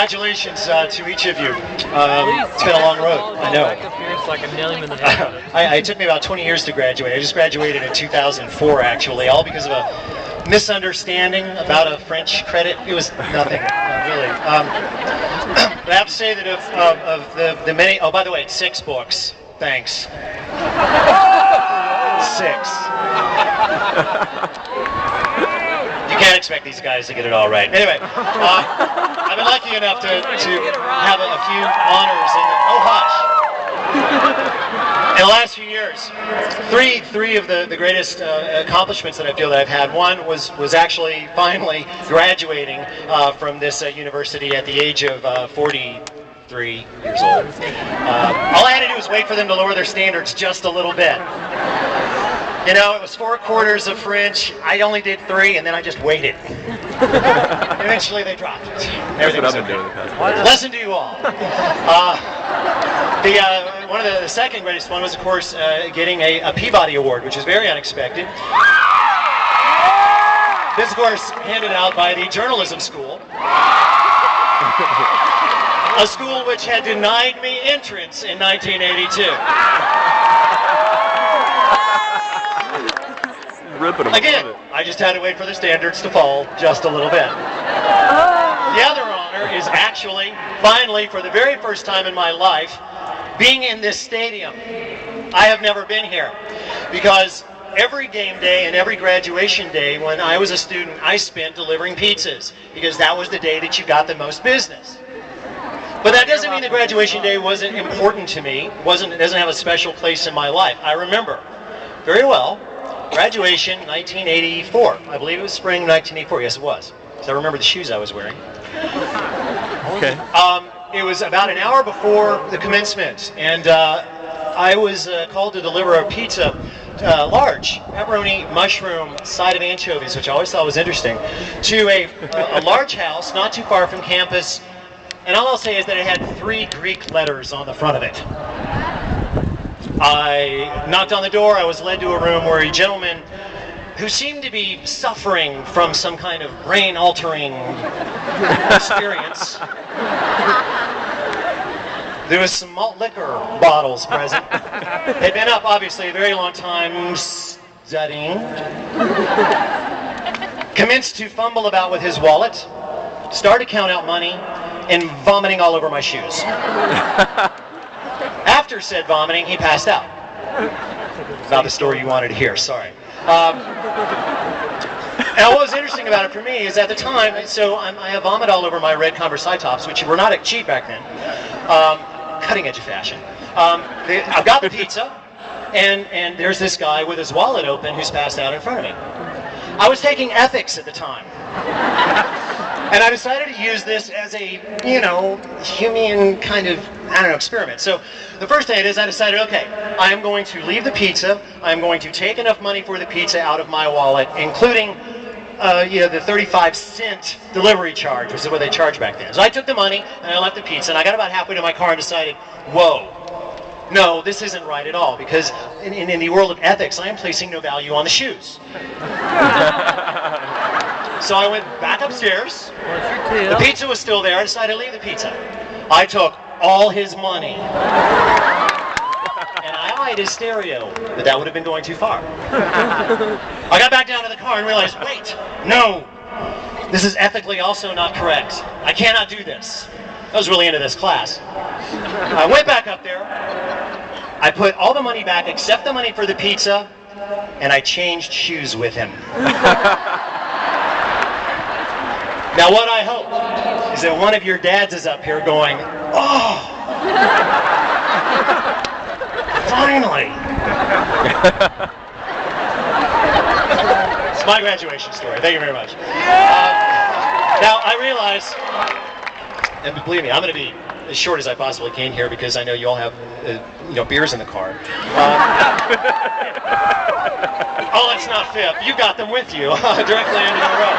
Congratulations to each of you. It's been a long road, I know. It took me about 20 years to graduate. I just graduated in 2004, actually, all because of a misunderstanding about a French credit. It was nothing, really. But I have to say that of the many, oh, by the way, 6 books. Thanks. 6. You can't expect these guys to get it all right. Anyway, I've been lucky enough to have a few honors in the last few years. Three of the greatest accomplishments that I feel that I've had. One was actually finally graduating from this university at the age of 43 years old. All I had to do was wait for them to lower their standards just a little bit. You know, it was 4 quarters of French. I only did 3, and then I just waited. Eventually, they dropped it. Everything was okay. Lesson to you all. One of the second greatest one was, of course, getting a Peabody Award, which is very unexpected. This, of course, handed out by the journalism school. A school which had denied me entrance in 1982. Again, I just had to wait for the standards to fall just a little bit. The other honor is actually, finally, for the very first time in my life, being in this stadium. I have never been here because every game day and every graduation day when I was a student, I spent delivering pizzas because that was the day that you got the most business. But that doesn't mean the graduation day wasn't important to me. It doesn't have a special place in my life. I remember very well. Graduation, 1984. I believe it was spring 1984. Yes, it was. So I remember the shoes I was wearing. Okay. It was about an hour before the commencement, and I was called to deliver a pizza, large pepperoni, mushroom, side of anchovies, which I always thought was interesting, to a large house not too far from campus. And all I'll say is that it had 3 Greek letters on the front of it. I knocked on the door. I was led to a room where a gentleman who seemed to be suffering from some kind of brain-altering experience. There was some malt liquor bottles present. They'd been up, obviously, a very long time studying. Commenced to fumble about with his wallet, started to count out money, and vomiting all over my shoes. After said vomiting, he passed out. Not the story you wanted to hear, sorry. And what was interesting about it for me is at the time, so I have vomit all over my red Converse high tops, which were not cheap back then. Cutting edge of fashion. I've got the pizza, and there's this guy with his wallet open who's passed out in front of me. I was taking ethics at the time. And I decided to use this as a, human kind of, experiment. So the first thing is I decided, okay, I am going to leave the pizza. I'm going to take enough money for the pizza out of my wallet, including, the 35-cent delivery charge, which is what they charged back then. So I took the money and I left the pizza, and I got about halfway to my car and decided, whoa, no, this isn't right at all, because in the world of ethics, I am placing no value on the shoes. So I went back upstairs. The pizza was still there. I decided to leave the pizza. I took all his money. And I eyed his stereo, but that would have been going too far. I got back down to the car and realized, wait, no, this is ethically also not correct. I cannot do this. I was really into this class. I went back up there. I put all the money back except the money for the pizza, and I changed shoes with him. Now what I hope is that one of your dads is up here going, oh, finally. It's my graduation story. Thank you very much. Now I realize, and believe me, I'm going to be as short as I possibly can here because I know you all have beers in the car. Oh, let's not fib. You got them with you directly into the road.